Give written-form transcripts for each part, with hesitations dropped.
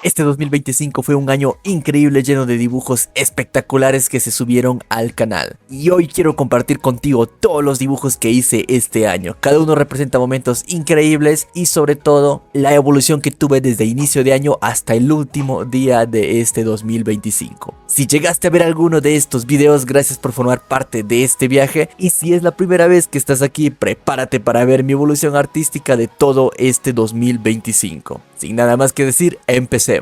Este 2025 fue un año increíble, lleno de dibujos espectaculares que se subieron al canal. Y hoy quiero compartir contigo todos los dibujos que hice este año. Cada uno representa momentos increíbles y sobre todo la evolución que tuve desde inicio de año hasta el último día de este 2025. Si llegaste a ver alguno de estos videos, gracias por formar parte de este viaje. Y si es la primera vez que estás aquí, prepárate para ver mi evolución artística de todo este 2025. Sin nada más que decir, empecemos.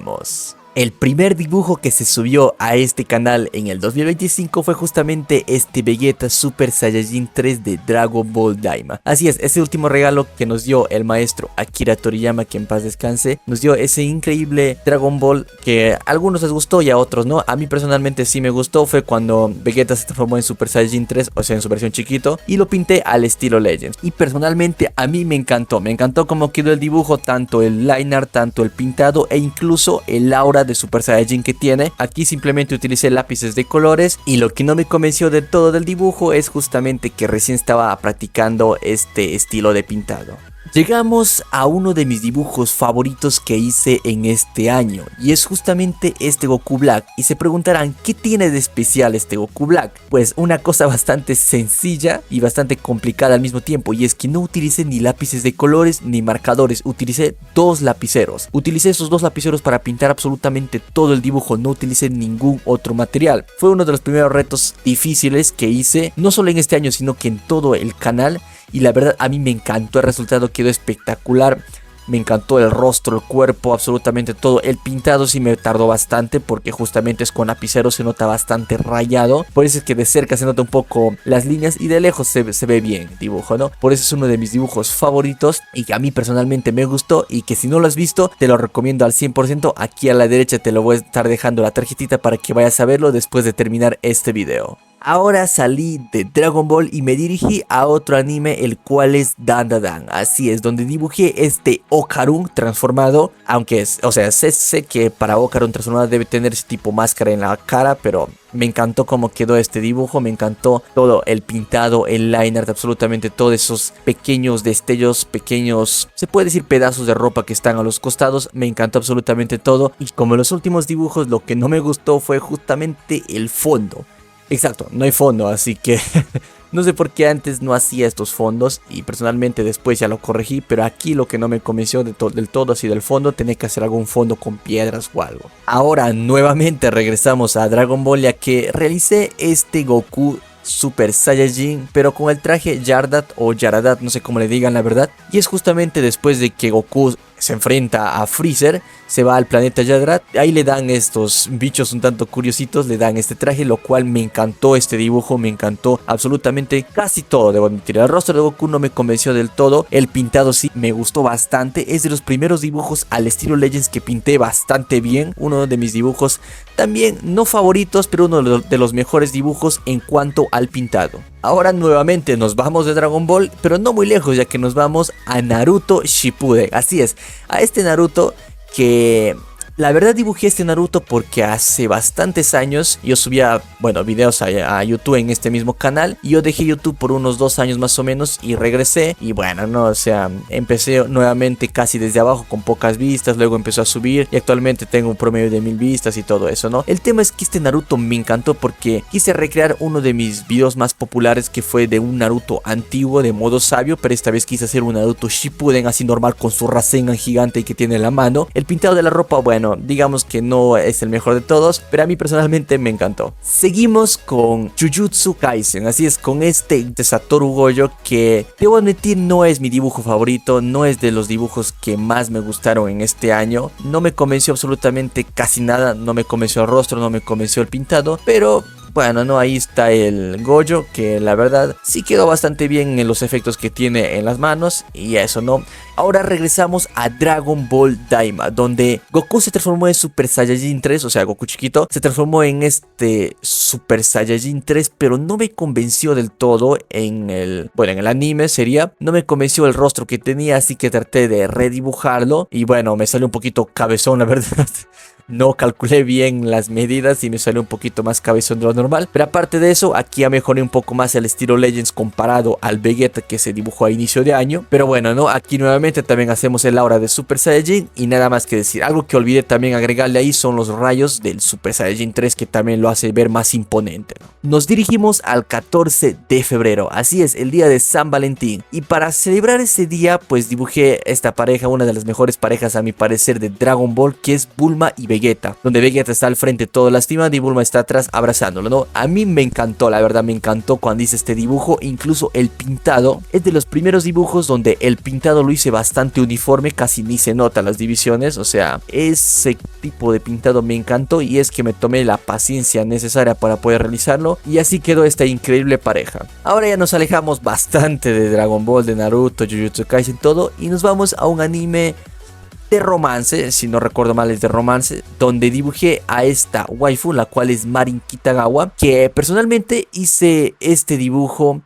El primer dibujo que se subió a este canal en el 2025 fue justamente este Vegeta Super Saiyajin 3 de Dragon Ball Daima. Así es, ese último regalo que nos dio el maestro Akira Toriyama, que en paz descanse, nos dio ese increíble Dragon Ball que a algunos les gustó y a otros no. A mí personalmente sí me gustó, fue cuando Vegeta se transformó en Super Saiyajin 3, o sea en su versión chiquito, y lo pinté al estilo Legends. Y personalmente a mí me encantó cómo quedó el dibujo, tanto el line art, tanto el pintado e incluso el aura de Super Saiyajin que tiene. Aquí simplemente utilicé lápices de colores y lo que no me convenció del todo del dibujo es justamente que recién estaba practicando este estilo de pintado. Llegamos a uno de mis dibujos favoritos que hice en este año y es justamente este Goku Black. Y se preguntarán, ¿qué tiene de especial este Goku Black? Pues una cosa bastante sencilla y bastante complicada al mismo tiempo, y es que no utilicé ni lápices de colores ni marcadores, utilicé dos lapiceros. Utilicé esos dos lapiceros para pintar absolutamente todo el dibujo, no utilicé ningún otro material. Fue uno de los primeros retos difíciles que hice, no solo en este año sino que en todo el canal. Y la verdad a mí me encantó el resultado, quedó espectacular. Me encantó el rostro, el cuerpo, absolutamente todo. El pintado sí me tardó bastante porque justamente es con lapicero, se nota bastante rayado. Por eso es que de cerca se nota un poco las líneas y de lejos se ve bien el dibujo, ¿no? Por eso es uno de mis dibujos favoritos y que a mí personalmente me gustó y que si no lo has visto te lo recomiendo al 100%. Aquí a la derecha te lo voy a estar dejando la tarjetita para que vayas a verlo después de terminar este video. Ahora salí de Dragon Ball y me dirigí a otro anime, el cual es Dandadan. Así es, donde dibujé este Okarun transformado. Aunque sé que para Okarun transformado debe tener ese tipo máscara en la cara, pero me encantó cómo quedó este dibujo. Me encantó todo el pintado, el line art, absolutamente todos esos pequeños destellos, pequeños, se puede decir pedazos de ropa que están a los costados. Me encantó absolutamente todo. Y como en los últimos dibujos, lo que no me gustó fue justamente el fondo. Exacto, no hay fondo, así que no sé por qué antes no hacía estos fondos y personalmente después ya lo corregí, pero aquí lo que no me convenció del todo así del fondo, tenía que hacer algún fondo con piedras o algo. Ahora nuevamente regresamos a Dragon Ball, ya que realicé este Goku Super Saiyajin, pero con el traje Yardat o Yaradat, no sé cómo le digan la verdad. Y es justamente después de que Goku se enfrenta a Freezer, se va al planeta Yardrat, ahí le dan estos bichos un tanto curiositos, le dan este traje, lo cual me encantó este dibujo, me encantó absolutamente casi todo, debo admitir. El rostro de Goku no me convenció del todo, el pintado sí me gustó bastante, es de los primeros dibujos al estilo Legends que pinté bastante bien, uno de mis dibujos también no favoritos, pero uno de los mejores dibujos en cuanto al pintado. Ahora nuevamente nos vamos de Dragon Ball, pero no muy lejos, ya que nos vamos a Naruto Shippuden. Así es, a este Naruto que la verdad dibujé este Naruto porque hace bastantes años yo subía, bueno, videos a YouTube en este mismo canal. Y yo dejé YouTube por unos 2 años más o menos y regresé. Y bueno, no, o sea, empecé nuevamente casi desde abajo con pocas vistas. Luego empezó a subir y actualmente tengo un promedio de 1000 vistas y todo eso, ¿no? El tema es que este Naruto me encantó porque quise recrear uno de mis videos más populares, que fue de un Naruto antiguo de modo sabio. Pero esta vez quise hacer un Naruto Shippuden así normal con su Rasengan gigante que tiene en la mano. El pintado de la ropa, bueno, digamos que no es el mejor de todos, pero a mí personalmente me encantó. Seguimos con Jujutsu Kaisen, así es, con este de Satoru Gojo, que debo admitir no es mi dibujo favorito, no es de los dibujos que más me gustaron en este año. No me convenció absolutamente casi nada, no me convenció el rostro, no me convenció el pintado, pero bueno, no, ahí está el Gojo, que la verdad sí quedó bastante bien en los efectos que tiene en las manos y eso, ¿no? Ahora regresamos a Dragon Ball Daima, donde Goku se transformó en Super Saiyajin 3, o sea, Goku chiquito, se transformó en este Super Saiyajin 3, pero no me convenció del todo en el anime sería, no me convenció el rostro que tenía, así que traté de redibujarlo y bueno, me salió un poquito cabezón, la verdad. no calculé bien las medidas y me salió un poquito más cabezón de lo normal. Pero aparte de eso, aquí ya mejoré un poco más el estilo Legends comparado al Vegeta que se dibujó a inicio de año. Pero bueno, ¿no? Aquí nuevamente también hacemos el aura de Super Saiyajin y nada más que decir. Algo que olvidé también agregarle ahí son los rayos del Super Saiyajin 3 que también lo hace ver más imponente, ¿no? Nos dirigimos al 14 de febrero, así es, el día de San Valentín. Y para celebrar ese día, pues dibujé esta pareja, una de las mejores parejas a mi parecer de Dragon Ball, que es Bulma y Vegeta, donde Vegeta está al frente todo lastimado y Bulma está atrás abrazándolo, ¿no? A mí me encantó, la verdad me encantó cuando hice este dibujo. Incluso el pintado es de los primeros dibujos donde el pintado lo hice bastante uniforme, casi ni se nota las divisiones. O sea, ese tipo de pintado me encantó y es que me tomé la paciencia necesaria para poder realizarlo y así quedó esta increíble pareja. Ahora ya nos alejamos bastante de Dragon Ball, de Naruto, Jujutsu Kaisen, todo, y nos vamos a un anime de romance, si no recuerdo mal es de romance, donde dibujé a esta waifu, la cual es Marin Kitagawa, que personalmente hice este dibujo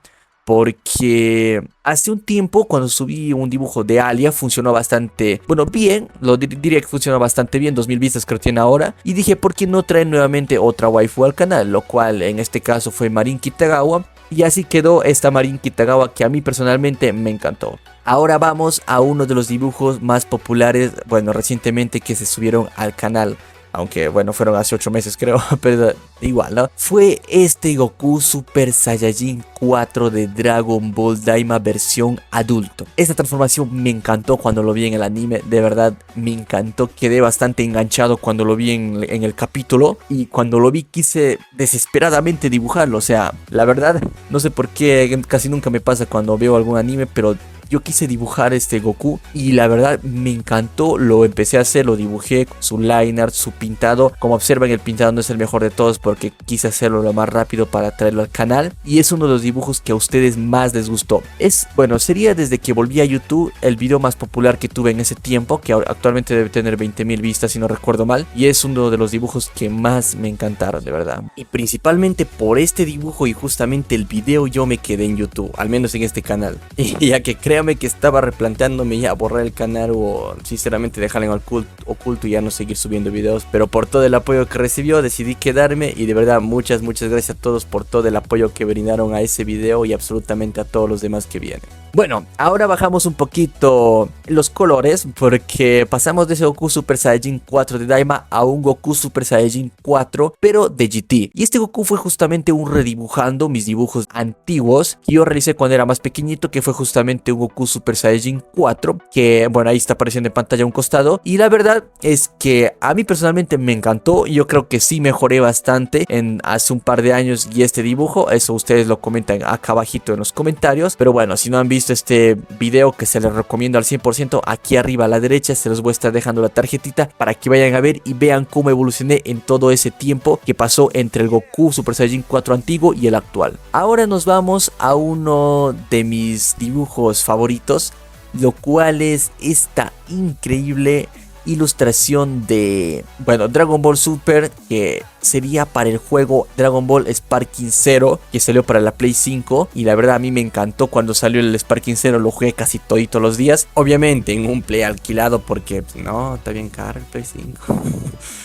porque hace un tiempo cuando subí un dibujo de Alia funcionó bastante, bueno, bien, lo diría que funcionó bastante bien, 2000 vistas creo que tiene ahora, y dije por qué no traer nuevamente otra waifu al canal, lo cual en este caso fue Marin Kitagawa, y así quedó esta Marin Kitagawa que a mí personalmente me encantó. Ahora vamos a uno de los dibujos más populares, bueno, recientemente que se subieron al canal. Aunque bueno, fueron hace 8 meses creo, pero igual, ¿no? Fue este Goku Super Saiyajin 4 de Dragon Ball Daima versión adulto. Esta transformación me encantó cuando lo vi en el anime, de verdad me encantó. Quedé bastante enganchado cuando lo vi en el capítulo y cuando lo vi quise desesperadamente dibujarlo. O sea, la verdad, no sé por qué, casi nunca me pasa cuando veo algún anime, pero yo quise dibujar este Goku y la verdad me encantó, lo empecé a hacer, lo dibujé, su line art, su pintado. Como observan, el pintado no es el mejor de todos porque quise hacerlo lo más rápido para traerlo al canal y es uno de los dibujos que a ustedes más les gustó. Es, bueno, sería desde que volví a YouTube el video más popular que tuve en ese tiempo, que actualmente debe tener 20.000 vistas si no recuerdo mal, y es uno de los dibujos que más me encantaron, de verdad. Y principalmente por este dibujo y justamente el video yo me quedé en YouTube, al menos en este canal, y ya que créanme que estaba replanteándome ya borrar el canal o sinceramente dejarlo en oculto y ya no seguir subiendo videos, pero por todo el apoyo que recibió decidí quedarme y de verdad muchas gracias a todos por todo el apoyo que brindaron a ese video y absolutamente a todos los demás que vienen. Bueno, ahora bajamos un poquito los colores porque pasamos de ese Goku Super Saiyajin 4 de Daima a un Goku Super Saiyajin 4 pero de GT. Y este Goku fue justamente un redibujando mis dibujos antiguos que yo realicé cuando era más pequeñito, que fue justamente un Goku Super Saiyajin 4, que bueno, ahí está apareciendo en pantalla a un costado. Y la verdad es que a mí personalmente me encantó. Yo creo que sí mejoré bastante en hace un par de años y este dibujo, eso ustedes lo comentan acá abajito en los comentarios. Pero bueno, si no han visto este video, que se les recomiendo al 100%, aquí arriba a la derecha se los voy a estar dejando la tarjetita para que vayan a ver y vean cómo evolucioné en todo ese tiempo que pasó entre el Goku Super Saiyajin 4 antiguo y el actual. Ahora nos vamos a uno de mis dibujos favoritos, lo cual es esta increíble ilustración de, bueno, Dragon Ball Super, que sería para el juego Dragon Ball Sparking Zero, que salió para la Play 5, y la verdad a mí me encantó cuando salió el Sparking Zero, lo jugué casi todito los días, obviamente en un Play alquilado porque no, está bien caro el Play 5,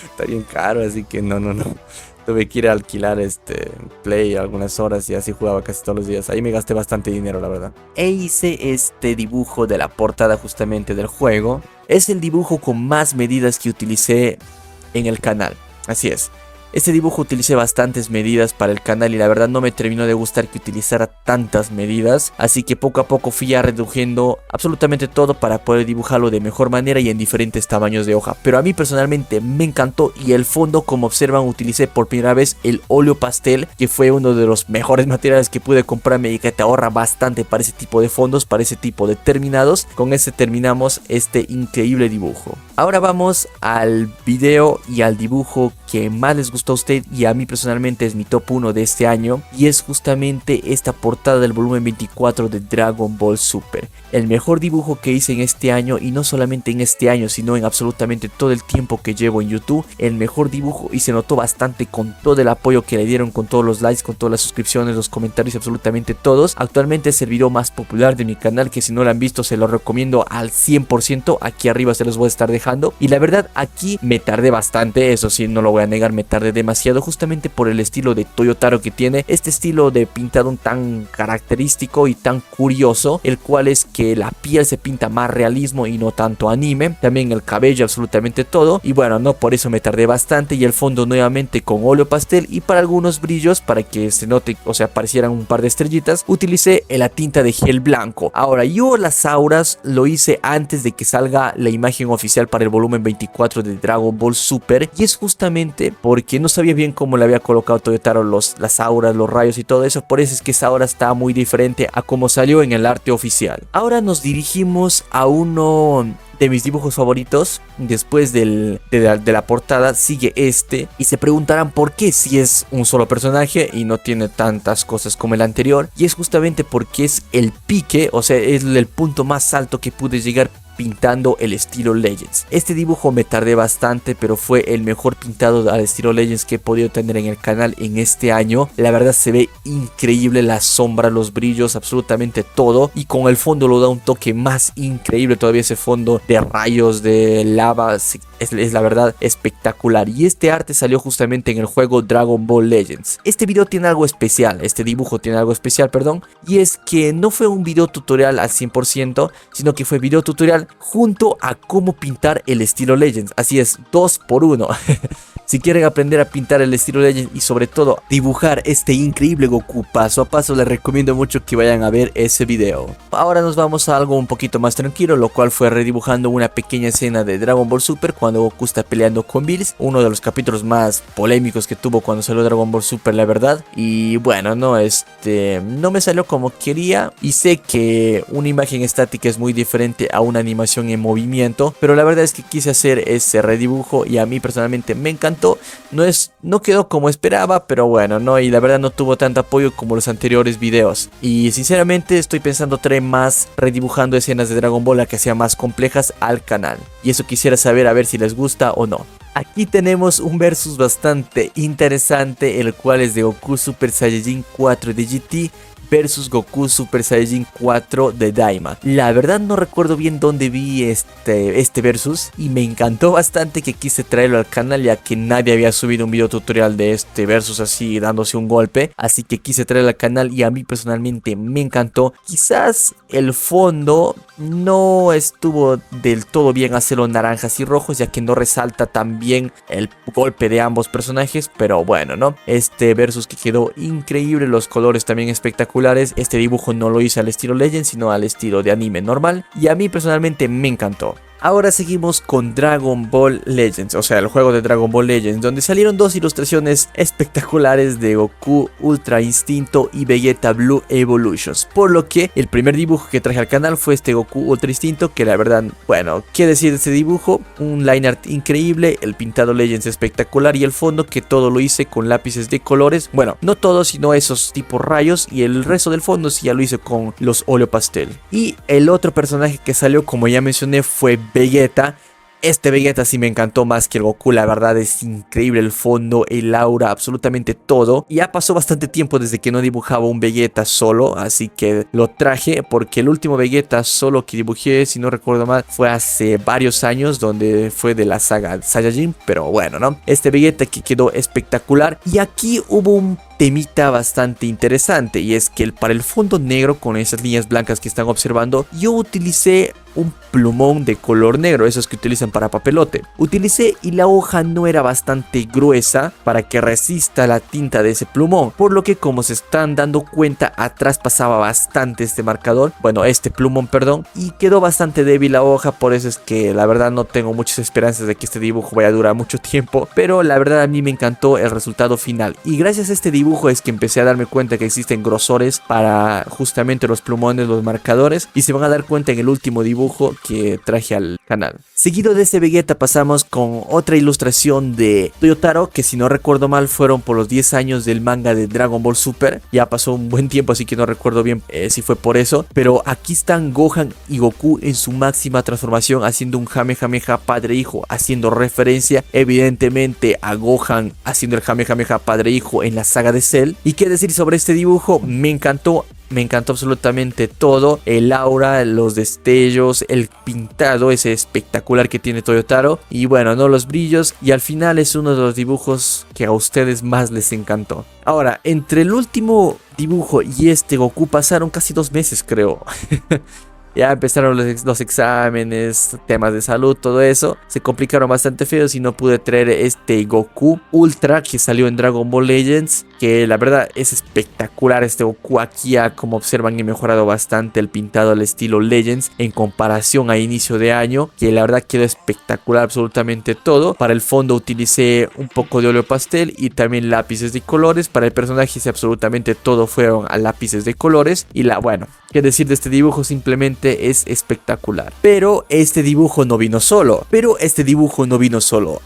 está bien caro, así que no, tuve que ir a alquilar este Play algunas horas y así jugaba casi todos los días. Ahí me gasté bastante dinero, la verdad. E hice este dibujo de la portada justamente del juego. Es el dibujo con más medidas que utilicé en el canal. Así es. Este dibujo utilicé bastantes medidas para el canal y la verdad no me terminó de gustar que utilizara tantas medidas, así que poco a poco fui ya reduciendo absolutamente todo para poder dibujarlo de mejor manera y en diferentes tamaños de hoja. Pero a mí personalmente me encantó y el fondo, como observan, utilicé por primera vez el óleo pastel, que fue uno de los mejores materiales que pude comprarme y que te ahorra bastante para ese tipo de fondos, para ese tipo de terminados. Con ese terminamos este increíble dibujo. Ahora vamos al video y al dibujo que más les gustó a usted y a mí personalmente es mi top 1 de este año, y es justamente esta portada del volumen 24 de Dragon Ball Super. El mejor dibujo que hice en este año, y no solamente en este año sino en absolutamente todo el tiempo que llevo en YouTube. El mejor dibujo, y se notó bastante con todo el apoyo que le dieron, con todos los likes, con todas las suscripciones, los comentarios, absolutamente todos. Actualmente es el video más popular de mi canal, que si no lo han visto se lo recomiendo al 100%. Aquí arriba se los voy a estar dejando, y la verdad aquí me tardé bastante, eso sí, no lo voy a negar, me tardé demasiado, justamente por el estilo de Toyotaro que tiene, este estilo de pintado tan característico y tan curioso, el cual es que la piel se pinta más realismo y no tanto anime, también el cabello, absolutamente todo, y bueno, no, por eso me tardé bastante. Y el fondo nuevamente con óleo pastel, y para algunos brillos, para que se note, o sea, aparecieran un par de estrellitas, utilicé la tinta de gel blanco. Ahora, yo las auras lo hice antes de que salga la imagen oficial para el volumen 24 de Dragon Ball Super, y es justamente porque no sabía bien cómo le había colocado Toyotaro las auras, los rayos y todo eso, por eso es que esa aura está muy diferente a como salió en el arte oficial. Ahora nos dirigimos a uno de mis dibujos favoritos. Después de la portada sigue este, y se preguntarán por qué si es un solo personaje y no tiene tantas cosas como el anterior, y es justamente porque es el pique, o sea, es el punto más alto que pude llegar pintando el estilo Legends. Este dibujo me tardé bastante, pero fue el mejor pintado al estilo Legends que he podido tener en el canal en este año. La verdad se ve increíble, la sombra, los brillos, absolutamente todo, y con el fondo lo da un toque más increíble todavía. Ese fondo de rayos, de lava, es la verdad espectacular, y este arte salió justamente en el juego Dragon Ball Legends. Este video tiene algo especial, este dibujo tiene algo especial, perdón, y es que no fue un video tutorial al 100%, sino que fue video tutorial junto a cómo pintar el estilo Legends. Así es, 2 por 1. Si quieren aprender a pintar el estilo Legends y sobre todo dibujar este increíble Goku paso a paso, les recomiendo mucho que vayan a ver ese video. Ahora nos vamos a algo un poquito más tranquilo, lo cual fue redibujando una pequeña escena de Dragon Ball Super cuando Goku está peleando con Bills, uno de los capítulos más polémicos que tuvo cuando salió Dragon Ball Super, la verdad. Y bueno, no me salió como quería, y sé que una imagen estática es muy diferente a una animación en movimiento, pero la verdad es que quise hacer ese redibujo y a mí personalmente me encantó. No quedó como esperaba, pero bueno, no, y la verdad no tuvo tanto apoyo como los anteriores videos, y sinceramente estoy pensando traer más redibujando escenas de Dragon Ball a que sean más complejas al canal, y eso quisiera saber a ver si les gusta o no. Aquí tenemos un versus bastante interesante, el cual es de Goku Super Saiyajin 4 de GT versus Goku Super Saiyajin 4 de Daima. La verdad no recuerdo bien dónde vi este versus, y me encantó bastante que quise traerlo al canal, ya que nadie había subido un video tutorial de este versus así dándose un golpe, así que quise traerlo al canal y a mí personalmente me encantó. Quizás el fondo no estuvo del todo bien hacerlo naranjas y rojos, ya que no resalta tan bien el golpe de ambos personajes, pero bueno, ¿no? Este versus que quedó increíble, los colores también espectaculares. Este dibujo no lo hice al estilo Legends, sino al estilo de anime normal, y a mí personalmente me encantó. Ahora seguimos con Dragon Ball Legends, o sea, el juego de Dragon Ball Legends, donde salieron dos ilustraciones espectaculares de Goku Ultra Instinto y Vegeta Blue Evolutions, por lo que el primer dibujo que traje al canal fue este Goku Ultra Instinto, que la verdad, bueno, qué decir de este dibujo, un line art increíble, el pintado Legends espectacular, y el fondo que todo lo hice con lápices de colores, bueno, no todos, sino esos tipos rayos, y el resto del fondo sí ya lo hice con los óleo pastel. Y el otro personaje que salió, como ya mencioné, fue Vegeta. Este Vegeta sí me encantó más que el Goku, la verdad es increíble el fondo, el aura, absolutamente todo. Ya pasó bastante tiempo desde que no dibujaba un Vegeta solo, así que lo traje porque el último Vegeta solo que dibujé, si no recuerdo mal, fue hace varios años, donde fue de la saga Saiyajin, pero bueno, ¿no? Este Vegeta que quedó espectacular, y aquí hubo un temita bastante interesante, y es que para el fondo negro con esas líneas blancas que están observando, yo utilicé un plumón de color negro, esos que utilizan para papelote. Utilicé, y la hoja no era bastante gruesa para que resista la tinta de ese plumón, por lo que, como se están dando cuenta, atrás pasaba bastante este marcador, bueno, este plumón, perdón, y quedó bastante débil la hoja. Por eso es que la verdad no tengo muchas esperanzas de que este dibujo vaya a durar mucho tiempo, pero la verdad a mí me encantó el resultado final, y gracias a este dibujo dibujo es que empecé a darme cuenta que existen grosores para justamente los plumones, los marcadores, y se van a dar cuenta en el último dibujo que traje al canal. Seguido de este Vegeta pasamos con otra ilustración de Toyotaro, que si no recuerdo mal fueron por los 10 años del manga de Dragon Ball Super. Ya pasó un buen tiempo, así que no recuerdo bien si fue por eso, pero aquí están Gohan y Goku en su máxima transformación haciendo un Kamehameha padre-hijo, haciendo referencia evidentemente a Gohan haciendo el Kamehameha padre-hijo en la saga de Cell. ¿Y qué decir sobre este dibujo? Me encantó absolutamente todo, el aura, los destellos, el pintado ese espectacular que tiene Toyotaro, y bueno, no los brillos, y al final es uno de los dibujos que a ustedes más les encantó. Ahora, entre el último dibujo y este Goku pasaron casi 2 meses, creo. Ya empezaron los exámenes, temas de salud, todo eso. Se complicaron bastante feos y no pude traer este Goku Ultra que salió en Dragon Ball Legends. Que la verdad es espectacular este Goku. Aquí ya, como observan, he mejorado bastante el pintado al estilo Legends en comparación a inicio de año. Que la verdad quedó espectacular absolutamente todo. Para el fondo utilicé un poco de óleo pastel y también lápices de colores. Para el personaje absolutamente todo fueron a lápices de colores. Y bueno, qué decir de este dibujo, simplemente es espectacular. Pero este dibujo no vino solo.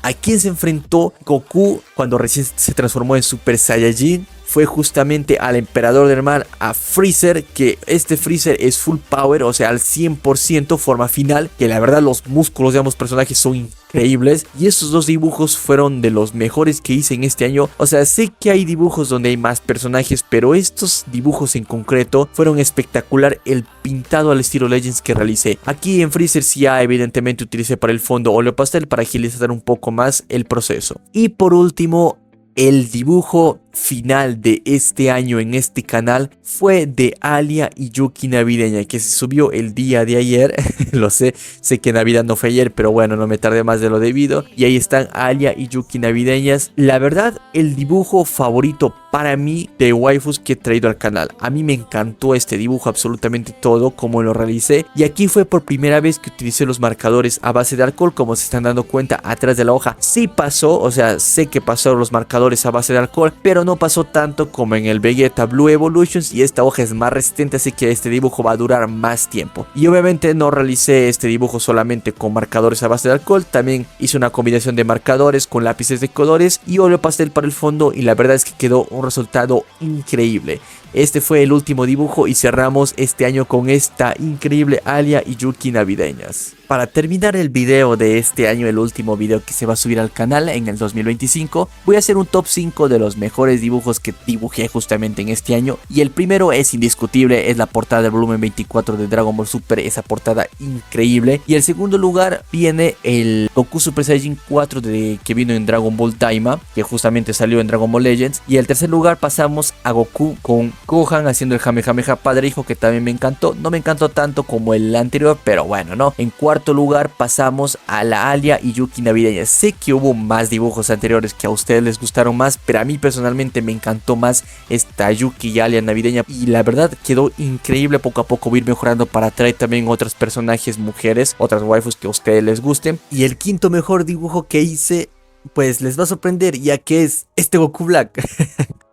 ¿A quién se enfrentó Goku cuando recién se transformó en Super Saiyajin? Fue justamente al emperador del mal, a Freezer, que este Freezer es full power, o sea, al 100% forma final, que la verdad los músculos de ambos personajes son increíbles, y esos 2 dibujos fueron de los mejores que hice en este año. O sea, sé que hay dibujos donde hay más personajes, pero estos dibujos en concreto fueron espectacular, el pintado al estilo Legends que realicé. Aquí en Freezer sí ya evidentemente utilicé para el fondo óleo pastel para agilizar un poco más el proceso. Y por último, el dibujo final de este año en este canal fue de Alia y Yuki navideña, que se subió el día de ayer. Lo sé que Navidad no fue ayer, pero bueno, no me tardé más de lo debido. Y ahí están Alia y Yuki navideñas. La verdad, el dibujo favorito para mí de waifus que he traído al canal. A mí me encantó este dibujo, absolutamente todo como lo realicé. Y aquí fue por primera vez que utilicé los marcadores a base de alcohol. Como se están dando cuenta, atrás de la hoja sí pasó, o sea, sé que pasaron los marcadores a base de alcohol, pero no pasó tanto como en el Vegeta Blue Evolutions, y esta hoja es más resistente, así que este dibujo va a durar más tiempo. Y obviamente no realicé este dibujo solamente con marcadores a base de alcohol, también hice una combinación de marcadores con lápices de colores y óleo pastel para el fondo, y la verdad es que quedó un resultado increíble. Este fue el último dibujo y cerramos este año con esta increíble Alia y Yuki navideñas. Para terminar el video de este año, el último video que se va a subir al canal en el 2025, voy a hacer un top 5 de los mejores dibujos que dibujé justamente en este año. Y el primero es indiscutible, es la portada del volumen 24 de Dragon Ball Super, esa portada increíble. Y el segundo lugar viene el Goku Super Saiyajin 4 que vino en Dragon Ball Daima, que justamente salió en Dragon Ball Legends. Y el tercer lugar pasamos a Goku con Gohan haciendo el Kamehameha padre hijo, que también me encantó. No me encantó tanto como el anterior, pero bueno, ¿no? En cuarto lugar pasamos a la Alia y Yuki navideña. Sé que hubo más dibujos anteriores que a ustedes les gustaron más, pero a mí personalmente me encantó más esta Yuki y Alia navideña, y la verdad quedó increíble. Poco a poco voy a ir mejorando para traer también otros personajes mujeres, otras waifus que a ustedes les gusten. Y el quinto mejor dibujo que hice, pues les va a sorprender, ya que es este Goku Black.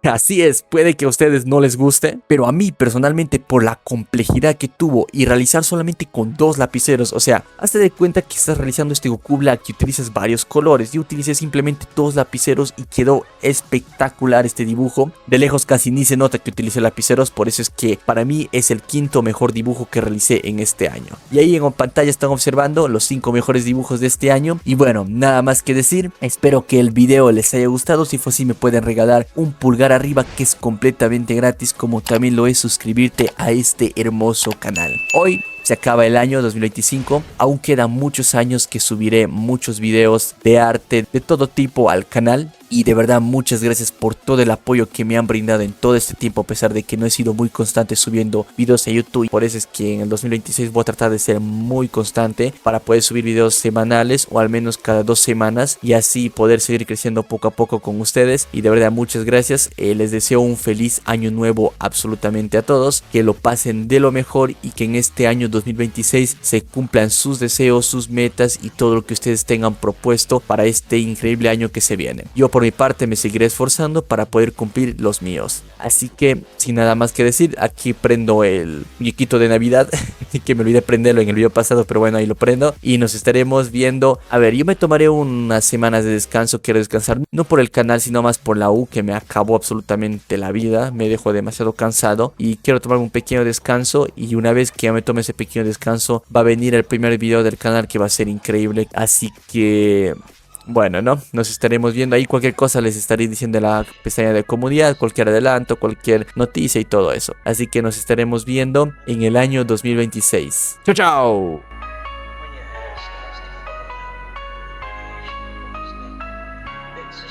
Así es, puede que a ustedes no les guste, pero a mí personalmente, por la complejidad que tuvo y realizar solamente con 2 lapiceros, o sea, hazte de cuenta que estás realizando este Goku Black y utilizas varios colores. Yo utilicé simplemente 2 lapiceros y quedó espectacular este dibujo. De lejos casi ni se nota que utilicé lapiceros, por eso es que para mí es el quinto mejor dibujo que realicé en este año. Y ahí en pantalla están observando los 5 mejores dibujos de este año. Y bueno, nada más que decir, espero que el video les haya gustado. Si fue así, me pueden regalar un pulgar arriba, que es completamente gratis, como también lo es suscribirte a este hermoso canal. Hoy se acaba el año 2025, aún quedan muchos años que subiré muchos videos de arte de todo tipo al canal. Y de verdad muchas gracias por todo el apoyo que me han brindado en todo este tiempo, a pesar de que no he sido muy constante subiendo videos a YouTube. Por eso es que en el 2026 voy a tratar de ser muy constante para poder subir videos semanales o al menos cada 2 semanas, y así poder seguir creciendo poco a poco con ustedes. Y de verdad muchas gracias, les deseo un feliz año nuevo absolutamente a todos, que lo pasen de lo mejor y que en este año 2026 se cumplan sus deseos, sus metas y todo lo que ustedes tengan propuesto para este increíble año que se viene. Yo por por mi parte me seguiré esforzando para poder cumplir los míos. Así que sin nada más que decir, aquí prendo el muñequito de Navidad que me olvidé prenderlo en el video pasado, pero bueno, ahí lo prendo y nos estaremos viendo. A ver, yo me tomaré unas semanas de descanso, quiero descansar no por el canal sino más por la U, que me acabó absolutamente la vida, me dejó demasiado cansado y quiero tomarme un pequeño descanso, y una vez que ya me tome ese pequeño descanso va a venir el primer video del canal que va a ser increíble. Así que bueno, ¿no? Nos estaremos viendo ahí. Cualquier cosa les estaré diciendo en la pestaña de comunidad, cualquier adelanto, cualquier noticia y todo eso. Así que nos estaremos viendo en el año 2026. ¡Chao, chao! When your hair starts to fall, you should know his name. It's a